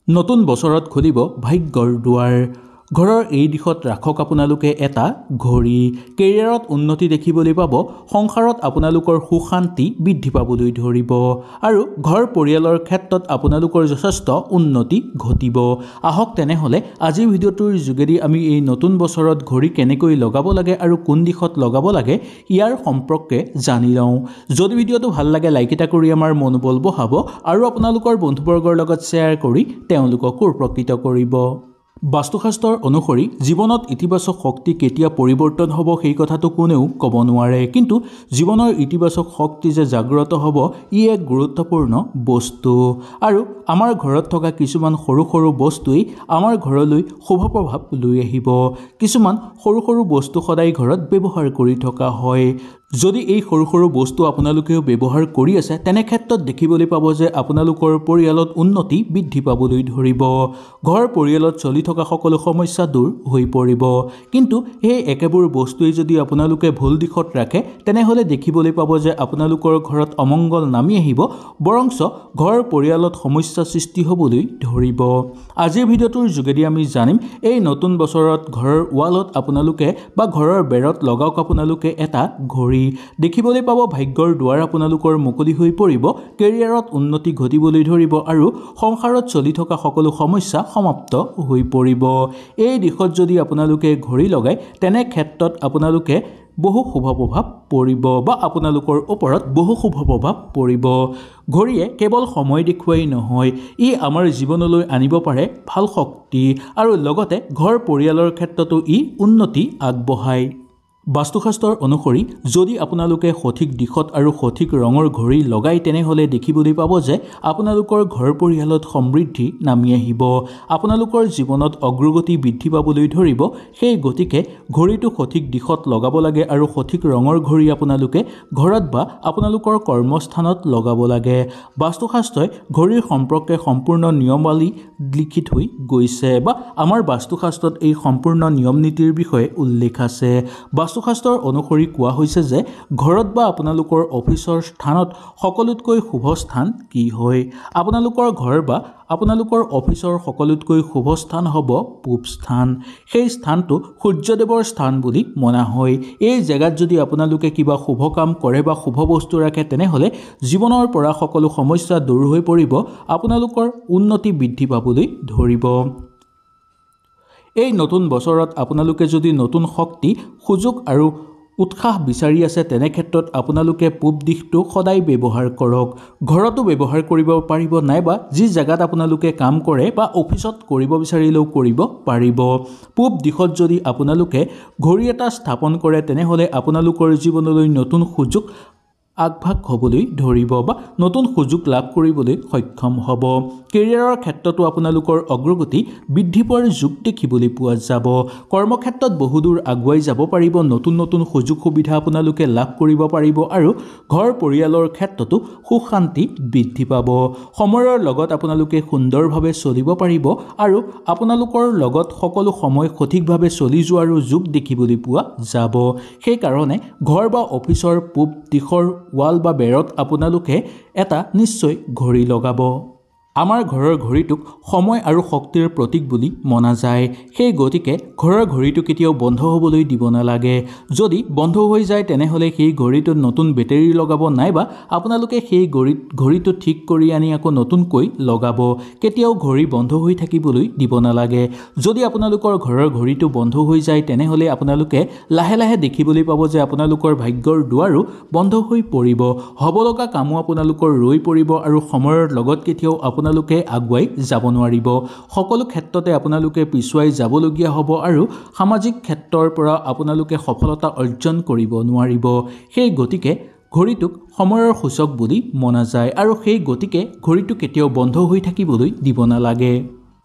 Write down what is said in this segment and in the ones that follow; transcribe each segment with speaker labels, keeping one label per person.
Speaker 1: নতুন বছৰত খুলিব ভাগ্যৰ দুৱাৰ। ঘৰৰ এই দিশত ৰাখক আপোনালোকে এটা ঘড়ী। কেৰিয়াৰত উন্নতি দেখিবলৈ পাব। সংসাৰত আপোনালোকৰ সুখ শান্তি বৃদ্ধি পাবলৈ ধৰিব আৰু ঘৰ পৰিয়ালৰ ক্ষেত্ৰত আপোনালোকৰ যথেষ্ট উন্নতি ঘটিব। আহক তেনেহ'লে আজিৰ ভিডিঅ'টোৰ যোগেদি আমি এই নতুন বছৰত ঘড়ী কেনেকৈ লগাব লাগে আৰু কোন দিশত লগাব লাগে ইয়াৰ সম্পৰ্কে জানি লওঁ। যদি ভিডিঅ'টো ভাল লাগে লাইক এটা কৰি আমাৰ মনোবল বঢ়াব আৰু আপোনালোকৰ বন্ধুবৰ্গৰ লগত শ্বেয়াৰ কৰি তেওঁলোককো উপকৃত কৰিব। বাস্তুশাস্ত্ৰৰ অনুসৰি জীৱনত ইতিবাচক শক্তি কেতিয়া পৰিৱৰ্তন হ'ব সেই কথাটো কোনেও ক'ব নোৱাৰে, কিন্তু জীৱনৰ ইতিবাচক শক্তি যে জাগ্ৰত হ'ব ই এক গুৰুত্বপূৰ্ণ বস্তু আৰু আমাৰ ঘৰত থকা কিছুমান সৰু সৰু বস্তুৱেই আমাৰ ঘৰলৈ শুভ প্ৰভাৱ লৈ আহিব। কিছুমান সৰু সৰু বস্তু সদায় ঘৰত ব্যৱহাৰ কৰি থকা হয়। যদি এই সৰু সৰু বস্তু আপোনালোকেও ব্যৱহাৰ কৰি আছে তেনে ক্ষেত্ৰত দেখিবলৈ পাব যে আপোনালোকৰ পৰিয়ালত উন্নতি বৃদ্ধি পাবলৈ ধৰিব। ঘৰ পৰিয়ালত চলি থকা সকলো সমস্যা দূৰ হৈ পৰিব। কিন্তু সেই একেবোৰ বস্তুৱেই যদি আপোনালোকে ভুল দিশত ৰাখে তেনেহ'লে দেখিবলৈ পাব যে আপোনালোকৰ ঘৰত অমংগল নামি আহিব, বৰঞ্চ ঘৰ পৰিয়ালত সমস্যা সৃষ্টি হ'বলৈ ধৰিব। আজিৰ ভিডিঅ'টোৰ যোগেদি আমি জানিম এই নতুন বছৰত ঘৰৰ ৱালত আপোনালোকে বা ঘৰৰ বেৰত লগাওক আপোনালোকে এটা ঘড়ী। দেখিবলৈ পাব ভাগ্যৰ দুৱাৰ আপোনালোকৰ মুকলি হৈ পৰিব, কেৰিয়াৰত উন্নতি ঘটিবলৈ ধৰিব আৰু সংসাৰত চলি থকা সকলো সমস্যা সমাপ্ত হৈ পৰিব। এই দিশত যদি আপোনালোকে ঘড়ী লগায় তেনে ক্ষেত্ৰত আপোনালোকে বহু শুভ প্ৰভাৱ পৰিব বা আপোনালোকৰ ওপৰত বহু শুভ প্ৰভাৱ পৰিব। ঘড়ীয়ে কেৱল সময় দেখুৱাই নহয়, ই আমাৰ জীৱনলৈ আনিব পাৰে ভাল শক্তি আৰু লগতে ঘৰ পৰিয়ালৰ ক্ষেত্ৰতো ই উন্নতি আগবঢ়ায়। বাস্তুশাস্ত্ৰৰ অনুসৰি যদি আপোনালোকে সঠিক দিশত আৰু সঠিক ৰঙৰ ঘড়ী লগায় তেনেহ'লে দেখিবলৈ পাব যে আপোনালোকৰ ঘৰ পৰিয়ালত সমৃদ্ধি নামি আহিব, আপোনালোকৰ জীৱনত অগ্ৰগতি বৃদ্ধি পাবলৈ ধৰিব। সেই গতিকে ঘড়ীটো সঠিক দিশত লগাব লাগে আৰু সঠিক ৰঙৰ ঘড়ী আপোনালোকে ঘৰত বা আপোনালোকৰ কৰ্মস্থানত লগাব লাগে। বাস্তুশাস্ত্ৰই ঘড়ীৰ সম্পৰ্কে সম্পূৰ্ণ নিয়মাৱলী লিখি থৈ গৈছে বা আমাৰ বাস্তুশাস্ত্ৰত এই সম্পূৰ্ণ নিয়ম নীতিৰ বিষয়ে উল্লেখ আছে। বাস্তুশাস্ত্ৰৰ অনুসৰি কোৱা হৈছে যে ঘৰত বা আপোনালোকৰ অফিচৰ স্থানত সকলোতকৈ শুভ স্থান কি হয়? আপোনালোকৰ ঘৰ বা আপোনালোকৰ অফিচৰ সকলোতকৈ শুভ স্থান হ'ব পূব স্থান। সেই স্থানটো সূৰ্যদেৱৰ স্থান বুলি মনা হয়। এই জেগাত যদি আপোনালোকে কিবা শুভ কাম কৰে বা শুভ বস্তু ৰাখে তেনেহ'লে জীৱনৰ পৰা সকলো সমস্যা দূৰ হৈ পৰিব, আপোনালোকৰ উন্নতি বৃদ্ধি পাবলৈ ধৰিব। এই নতুন বছৰত আপোনালোকে যদি নতুন শক্তি, সুযোগ আৰু উৎসাহ বিচাৰি আছে তেনে ক্ষেত্ৰত আপোনালোকে পূব দিশটো সদায় ব্যৱহাৰ কৰক। ঘৰতো ব্যৱহাৰ কৰিব পাৰিব নাইবা যি জেগাত আপোনালোকে কাম কৰে বা অফিচত কৰিব বিচাৰিলেও কৰিব পাৰিব। পূব দিশত যদি আপোনালোকে ঘড়ী এটা স্থাপন কৰে তেনেহ'লে আপোনালোকৰ জীৱনলৈ নতুন সুযোগ আগভাগ হ'বলৈ ধৰিব বা নতুন সুযোগ লাভ কৰিবলৈ সক্ষম হ'ব। কেৰিয়াৰৰ ক্ষেত্ৰতো আপোনালোকৰ অগ্ৰগতি বৃদ্ধি পোৱাৰ যোগ দেখিবলৈ পোৱা যাব। কৰ্মক্ষেত্ৰত বহুদূৰ আগুৱাই যাব পাৰিব, নতুন নতুন সুযোগ সুবিধা আপোনালোকে লাভ কৰিব পাৰিব আৰু ঘৰ পৰিয়ালৰ ক্ষেত্ৰতো সুখ শান্তি বৃদ্ধি পাব। সময়ৰ লগত আপোনালোকে সুন্দৰভাৱে চলিব পাৰিব আৰু আপোনালোকৰ লগত সকলো সময় সঠিকভাৱে চলি যোৱাৰো যোগ দেখিবলৈ পোৱা যাব। সেইকাৰণে ঘৰ বা অফিচৰ পূব দিশৰ ৱাল বা বেৰত আপোনালোকে এটা নিশ্চয় ঘড়ী লগাব। আমাৰ ঘৰৰ ঘড়ীটোক সময় আৰু শক্তিৰ প্ৰতীক বুলি মনা যায়। সেই গতিকে ঘৰৰ ঘড়ীটো কেতিয়াও বন্ধ হ'বলৈ দিব নালাগে। যদি বন্ধ হৈ যায় তেনেহ'লে সেই ঘড়ীটোত নতুন বেটেৰী লগাব নাইবা আপোনালোকে সেই ঘড়ীটো ঠিক কৰি আনি আকৌ নতুনকৈ লগাব। কেতিয়াও ঘড়ী বন্ধ হৈ থাকিবলৈ দিব নালাগে। যদি আপোনালোকৰ ঘৰৰ ঘড়ীটো বন্ধ হৈ যায় তেনেহ'লে আপোনালোকে লাহে লাহে দেখিবলৈ পাব যে আপোনালোকৰ ভাগ্যৰ দুৱাৰো বন্ধ হৈ পৰিব, হ'ব লগা কামো আপোনালোকৰ ৰৈ পৰিব আৰু সময়ৰ লগত কেতিয়াও আপোনালোকে আগুৱাই যাব নোৱাৰিব। সকলো ক্ষেত্ৰতে আপোনালোকে পিছুৱাই যাবলগীয়া হ'ব আৰু সামাজিক ক্ষেত্ৰৰ পৰা আপোনালোকে সফলতা অৰ্জন কৰিব নোৱাৰিব। সেই গতিকে ঘড়ীটোক সময়ৰ সূচক বুলি মনা যায় আৰু সেই গতিকে ঘড়ীটো কেতিয়াও বন্ধ হৈ থাকিবলৈ দিব নালাগে।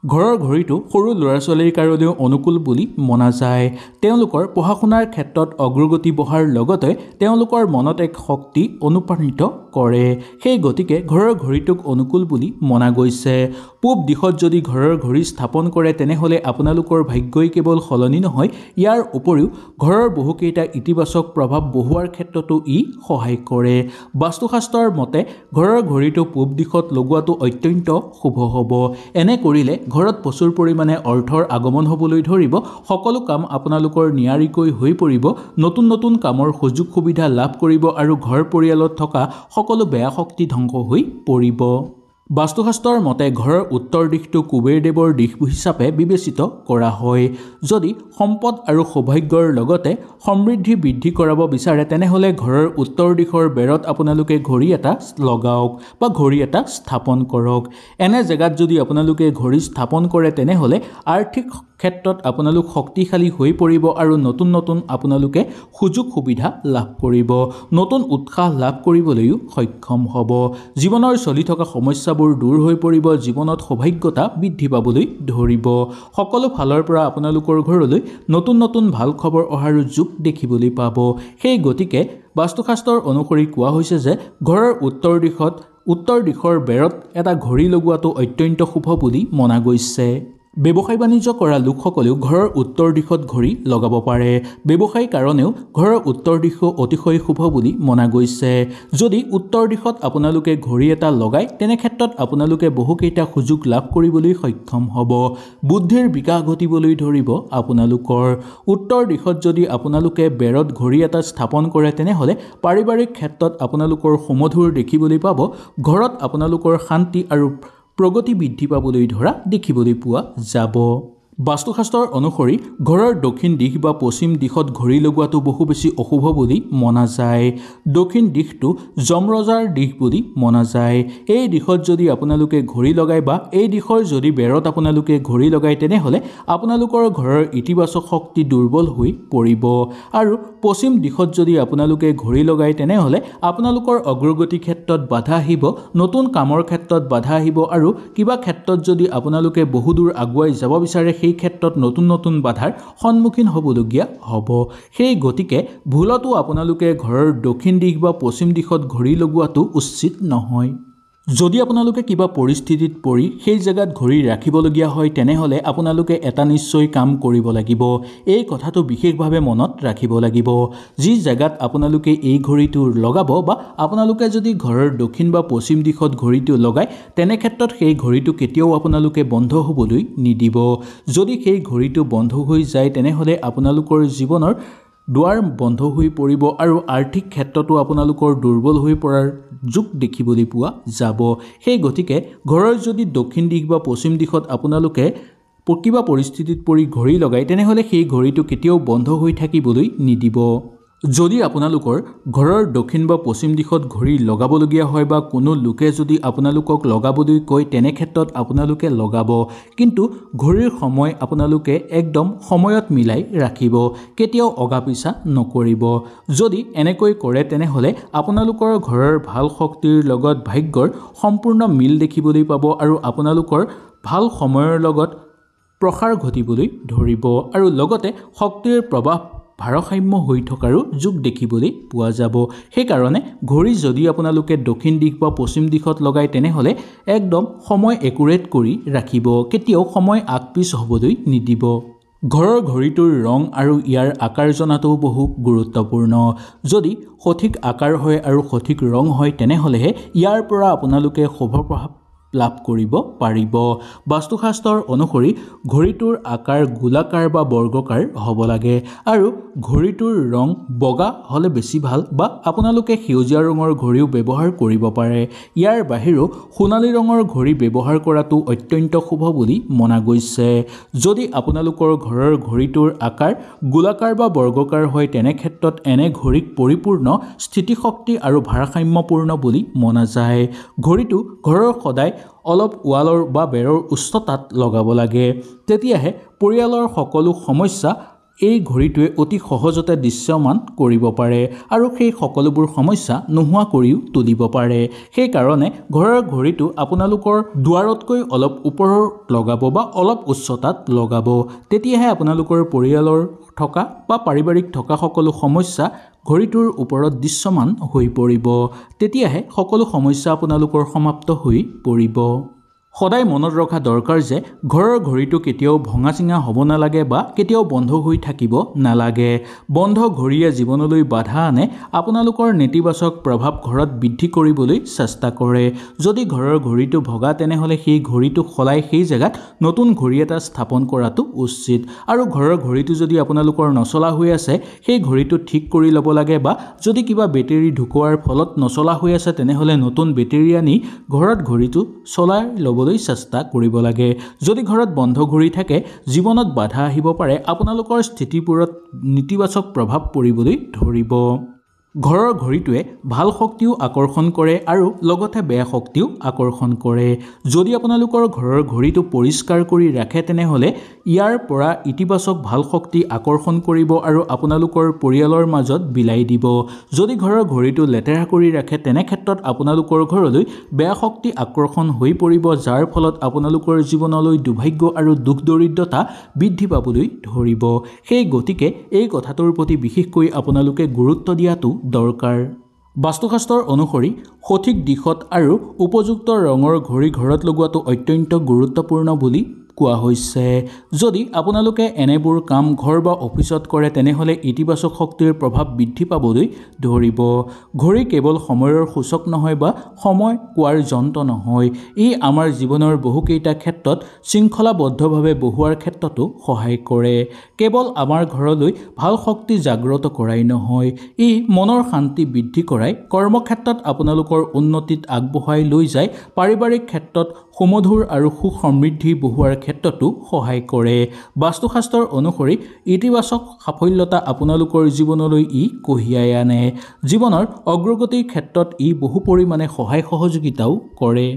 Speaker 1: ঘৰৰ ঘড়ীটো সৰু ল'ৰা ছোৱালীৰ কাৰণেও অনুকূল বুলি মনা যায়। তেওঁলোকৰ পঢ়া শুনাৰ ক্ষেত্ৰত অগ্ৰগতি বঢ়াৰ লগতে তেওঁলোকৰ মনত এক শক্তি অনুপ্ৰাণিত কৰে। সেই গতিকে ঘৰৰ ঘড়ীটোক অনুকূল বুলি মনা গৈছে। পূব দিশত যদি ঘৰৰ ঘড়ী স্থাপন কৰে তেনেহ'লে আপোনালোকৰ ভাগ্যই কেৱল সলনি নহয়, ইয়াৰ উপৰিও ঘৰৰ বহুকেইটা ইতিবাচক প্ৰভাৱ বহোৱাৰ ক্ষেত্ৰতো ই সহায় কৰে। বাস্তুশাস্ত্ৰৰ মতে ঘৰৰ ঘড়ীটো পূব দিশত লগোৱাটো অত্যন্ত শুভ হ'ব। এনে কৰিলে ঘৰত প্ৰচুৰ পৰিমাণে অৰ্থৰ আগমন হ'বলৈ ধৰিব, সকলো কাম আপোনালোকৰ নিয়াৰিকৈ হৈ পৰিব, নতুন নতুন কামৰ সুযোগ সুবিধা লাভ কৰিব আৰু ঘৰ পৰিয়ালত থকা সকলো বেয়া শক্তি ধ্বংস হৈ পৰিব। বাস্তুশাস্ত্ৰৰ মতে ঘৰৰ উত্তৰ দিশটো কুবেৰ দেৱৰ দিশ হিচাপে বিবেচিত কৰা হয়। যদি সম্পদ আৰু সৌভাগ্যৰ লগতে সমৃদ্ধি বৃদ্ধি কৰাব বিচাৰে তেনেহ'লে ঘৰৰ উত্তৰ দিশৰ বেৰত আপোনালোকে ঘড়ী এটা লগাওক বা ঘড়ী এটা স্থাপন কৰক। এনে জেগাত যদি আপোনালোকে ঘড়ী স্থাপন কৰে তেনেহ'লে আৰ্থিক ক্ষেত্ৰত আপোনালোক শক্তিশালী হৈ পৰিব আৰু নতুন নতুন আপোনালোকে সুযোগ সুবিধা লাভ কৰিব, নতুন উৎসাহ লাভ কৰিবলৈও সক্ষম হ'ব। জীৱনৰ চলি থকা সমস্যাবোৰ দূৰ হৈ পৰিব, জীৱনত সৌভাগ্যতা বৃদ্ধি পাবলৈ ধৰিব। সকলো ফালৰ পৰা আপোনালোকৰ ঘৰলৈ নতুন নতুন ভাল খবৰ অহাৰ যোগ দেখিবলৈ পাব। সেই গতিকে বাস্তুশাস্ত্ৰৰ অনুসৰি কোৱা হৈছে যে ঘৰৰ উত্তৰ দিশৰ বেৰত এটা ঘড়ী লগোৱাটো অত্যন্ত শুভ বুলি মনা গৈছে। ব্যৱসায় বাণিজ্য কৰা লোকসকলেও ঘৰৰ উত্তৰ দিশত ঘড়ী লগাব পাৰে। ব্যৱসায়ৰ কাৰণেও ঘৰৰ উত্তৰ দিশো অতিশয় শুভ বুলি মনা গৈছে। যদি উত্তৰ দিশত আপোনালোকে ঘড়ী এটা লগায় তেনে ক্ষেত্ৰত আপোনালোকে বহুকেইটা সুযোগ লাভ কৰিবলৈ সক্ষম হ'ব, বুদ্ধিৰ বিকাশ ঘটিবলৈ ধৰিব আপোনালোকৰ। উত্তৰ দিশত যদি আপোনালোকে বেৰত ঘড়ী এটা স্থাপন কৰে তেনেহ'লে পাৰিবাৰিক ক্ষেত্ৰত আপোনালোকৰ সুমধুৰ দেখিবলৈ পাব, ঘৰত আপোনালোকৰ শান্তি আৰু প্ৰগতি বৃদ্ধি পাবলৈ ধৰা দেখিবলৈ পোৱা যাব। বাস্তুশাস্ত্ৰৰ অনুসৰি ঘৰৰ দক্ষিণ দিশ বা পশ্চিম দিশত ঘড়ী লগোৱাটো বহু বেছি অশুভ বুলি মনা যায়। দক্ষিণ দিশটো যমৰজাৰ দিশ বুলি মনা যায়। এই দিশত যদি আপোনালোকে ঘড়ী লগায় বা এই দিশৰ যদি বেৰত আপোনালোকে ঘড়ী লগায় তেনেহ'লে আপোনালোকৰ ঘৰৰ ইতিবাচক শক্তি দুৰ্বল হৈ পৰিব। আৰু পশ্চিম দিশত যদি আপোনালোকে ঘড়ী লগায় তেনেহ'লে আপোনালোকৰ অগ্ৰগতি ক্ষেত্ৰত বাধা আহিব, নতুন কামৰ ক্ষেত্ৰত বাধা আহিব আৰু কিবা ক্ষেত্ৰত যদি আপোনালোকে বহুদূৰ আগুৱাই যাব বিচাৰে সেই ক্ষেত্ৰত নতুন নতুন বাধাৰ সন্মুখীন হ'বলগীয়া হ'ব। সেই গতিকে ভুলতো আপোনালোকে ঘৰৰ দক্ষিণ দিশ বা পশ্চিম দিশত ঘড়ী লগোৱাটো উচিত নহয়। যদি আপোনালোকে কিবা পৰিস্থিতিত পৰি সেই জেগাত ঘড়ী ৰাখিবলগীয়া হয় তেনেহ'লে আপোনালোকে এটা নিশ্চয় কাম কৰিব লাগিব। এই কথাটো বিশেষভাৱে মনত ৰাখিব লাগিব। যি জেগাত আপোনালোকে এই ঘড়ীটো লগাব বা আপোনালোকে যদি ঘৰৰ দক্ষিণ বা পশ্চিম দিশত ঘড়ীটো লগায় তেনে ক্ষেত্ৰত সেই ঘড়ীটো কেতিয়াও আপোনালোকে বন্ধ হ'বলৈ নিদিব। যদি সেই ঘড়ীটো বন্ধ হৈ যায় তেনেহ'লে আপোনালোকৰ জীৱনৰ দুৱাৰ বন্ধ হৈ পৰিব আৰু আৰ্থিক ক্ষেত্ৰতো আপোনালোকৰ দুৰ্বল হৈ পৰাৰ যোগ দেখিবলৈ পোৱা যাব। সেই গতিকে ঘৰৰ যদি দক্ষিণ দিশ বা পশ্চিম দিশত আপোনালোকে কিবা পৰিস্থিতিত পৰি ঘড়ী লগায় তেনেহ'লে সেই ঘড়ীটো কেতিয়াও বন্ধ হৈ থাকিবলৈ নিদিব। যদি আপোনালোকৰ ঘৰৰ দক্ষিণ বা পশ্চিম দিশত ঘড়ী লগাবলগীয়া হয় বা কোনো লোকে যদি আপোনালোকক লগাবলৈ কয় তেনে ক্ষেত্ৰত আপোনালোকে লগাব, কিন্তু ঘড়ীৰ সময় আপোনালোকে একদম সময়ত মিলাই ৰাখিব, কেতিয়াও অগা পিছা নকৰিব। যদি এনেকৈ কৰে তেনেহ'লে আপোনালোকৰ ঘৰৰ ভাল শক্তিৰ লগত ভাগ্যৰ সম্পূৰ্ণ মিল দেখিবলৈ পাব আৰু আপোনালোকৰ ভাল সময়ৰ লগত প্ৰসাৰ ঘটিবলৈ ধৰিব আৰু লগতে শক্তিৰ প্ৰবাহ ভাৰসাম্য হৈ থকাৰো যোগ দেখিবলৈ পোৱা যাব। সেইকাৰণে ঘড়ী যদি আপোনালোকে দক্ষিণ দিশ বা পশ্চিম দিশত লগায় তেনেহ'লে একদম সময় একুৰেট কৰি ৰাখিব, কেতিয়াও সময় আগপিছ হ'বলৈ নিদিব। ঘৰৰ ঘড়ীটোৰ ৰং আৰু ইয়াৰ আকাৰ জনাটোও বহু গুৰুত্বপূৰ্ণ। যদি সঠিক আকাৰ হয় আৰু সঠিক ৰং হয় তেনেহ'লেহে ইয়াৰ পৰা আপোনালোকে শুভ প্ৰভাৱ লাভ কৰিব পাৰিব। বাস্তুশাস্ত্ৰৰ অনুসৰি ঘড়ীটোৰ আকাৰ গোলাকাৰ বা বৰ্গকাৰ হ'ব লাগে আৰু ঘড়ীটোৰ ৰং বগা হ'লে বেছি ভাল বা আপোনালোকে সেউজীয়া ৰঙৰ ঘড়ীও ব্যৱহাৰ কৰিব পাৰে। ইয়াৰ বাহিৰেও সোণালী ৰঙৰ ঘড়ী ব্যৱহাৰ কৰাটো অত্যন্ত শুভ বুলি মনা গৈছে। যদি আপোনালোকৰ ঘৰৰ ঘড়ীটোৰ আকাৰ গোলাকাৰ বা বৰ্গকাৰ হয় তেনে ক্ষেত্ৰত এনে ঘড়ীক পৰিপূৰ্ণ স্থিতিশক্তি আৰু ভাৰসাম্যপূৰ্ণ বুলি মনা যায়। ঘড়ীটো ঘৰৰ সদায় অলপ ৱালৰ বা বেৰৰ উচ্চতাত লগাব লাগে, তেতিয়াহে পৰিয়ালৰ সকলো সমস্যা এই ঘড়ীটোৱে অতি সহজতে দৃশ্যমান কৰিব পাৰে আৰু সেই সকলোবোৰ সমস্যা নোহোৱা কৰিও তুলিব পাৰে। সেইকাৰণে ঘৰৰ ঘড়ীটো আপোনালোকৰ দুৱাৰতকৈ অলপ ওপৰত লগাব বা অলপ উচ্চতাত লগাব, তেতিয়াহে আপোনালোকৰ পৰিয়ালৰ থকা বা পাৰিবাৰিক থকা সকলো সমস্যা ঘড়ীটোৰ ওপৰত দৃশ্যমান হৈ পৰিব, তেতিয়াহে সকলো সমস্যা আপোনালোকৰ সমাপ্ত হৈ পৰিব। সদায় মনত ৰখা দৰকাৰ যে ঘৰৰ ঘড়ীটো কেতিয়াও ভঙা চিঙা হ'ব নালাগে বা কেতিয়াও বন্ধ হৈ থাকিব নালাগে। বন্ধ ঘড়ীয়ে জীৱনলৈ বাধা আনে, আপোনালোকৰ নেতিবাচক প্ৰভাৱ ঘৰত বৃদ্ধি কৰিবলৈ চেষ্টা কৰে। যদি ঘৰৰ ঘড়ীটো ভগা তেনেহ'লে সেই ঘড়ীটো সলাই সেই জেগাত নতুন ঘড়ী এটা স্থাপন কৰাটো উচিত। আৰু ঘৰৰ ঘড়ীটো যদি আপোনালোকৰ নচলা হৈ আছে সেই ঘড়ীটো ঠিক কৰি ল'ব লাগে, বা যদি কিবা বেটেৰী ঢুকোৱাৰ ফলত নচলা হৈ আছে তেনেহ'লে নতুন বেটেৰী আনি ঘৰত ঘড়ীটো চলাই ল'বলৈ চেষ্টা কৰিব লাগে। যদি ঘৰত বন্ধ ঘড়ী থাকে জীৱনত বাধা আহিব পাৰে, আপোনালোকৰ স্থিতিবোৰত নেতিবাচক প্ৰভাৱ পৰিবলৈ ধৰিব। ঘৰৰ ঘড়ীটোৱে ভাল শক্তিও আকৰ্ষণ কৰে আৰু লগতে বেয়া শক্তিও আকৰ্ষণ কৰে। যদি আপোনালোকৰ ঘৰৰ ঘড়ীটো পৰিষ্কাৰ কৰি ৰাখে তেনেহ'লে ইয়াৰ পৰা ইতিবাচক ভাল শক্তি আকৰ্ষণ কৰিব আৰু আপোনালোকৰ পৰিয়ালৰ মাজত বিলাই দিব। যদি ঘৰৰ ঘড়ীটো লেতেৰা কৰি ৰাখে তেনে ক্ষেত্ৰত আপোনালোকৰ ঘৰলৈ বেয়া শক্তি আকৰ্ষণ হৈ পৰিব, যাৰ ফলত আপোনালোকৰ জীৱনলৈ দুৰ্ভাগ্য আৰু দুখ দৰিদ্ৰতা বৃদ্ধি পাবলৈ ধৰিব। সেই গতিকে এই কথাটোৰ প্ৰতি বিশেষকৈ আপোনালোকে গুৰুত্ব দিয়াটো দৰকাৰ। বাস্তুশাস্ত্ৰৰ অনুসৰি সঠিক দিশত আৰু উপযুক্ত ৰঙৰ ঘড়ী ঘৰত লগোৱাটো অত্যন্ত গুৰুত্বপূৰ্ণ বুলি কোৱা হৈছে। যদি আপোনালোকে এনেবোৰ কাম ঘৰ বা অফিচত কৰে তেনেহ'লে ইতিবাচক শক্তিৰ প্ৰভাৱ বৃদ্ধি পাবলৈ ধৰিব। ঘড়ী কেৱল সময়ৰ সূচক নহয় বা সময় কোৱাৰ যন্ত্ৰ নহয়, ই আমাৰ জীৱনৰ বহুকেইটা ক্ষেত্ৰত শৃংখলাবদ্ধভাৱে বহুৱাৰ ক্ষেত্ৰতো সহায় কৰে। কেৱল আমাৰ ঘৰলৈ ভাল শক্তি জাগ্ৰত কৰাই নহয়, ই মনৰ শান্তি বৃদ্ধি কৰাই, কৰ্মক্ষেত্ৰত আপোনালোকৰ উন্নতিত আগবঢ়াই লৈ যায়, পাৰিবাৰিক ক্ষেত্ৰত সুমধুৰ আৰু সুখ সমৃদ্ধি বহুৱাৰ ক্ষেত্ৰতো সহায় কৰে। বাস্তুশাস্ত্ৰৰ অনুসৰি ইতিবাচক সাফল্যতা আপোনালোকৰ জীৱনলৈ ই কঢ়িয়াই আনে। জীৱনৰ অগ্ৰগতিৰ ক্ষেত্ৰত ই বহু পৰিমাণে সহায় সহযোগিতাও কৰে।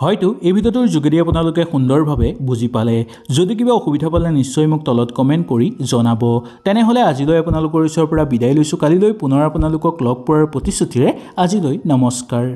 Speaker 1: হয়তো এই ভিডিঅ'টোৰ যোগেদি আপোনালোকে সুন্দৰভাৱে বুজি পালে। যদি কিবা অসুবিধা পালে নিশ্চয় মোক তলত কমেণ্ট কৰি জনাব। তেনেহ'লে আজিলৈ আপোনালোকৰ ওচৰৰ পৰা বিদায় লৈছোঁ। কালিলৈ পুনৰ আপোনালোকক লগ পোৱাৰ প্ৰতিশ্ৰুতিৰে আজিলৈ নমস্কাৰ।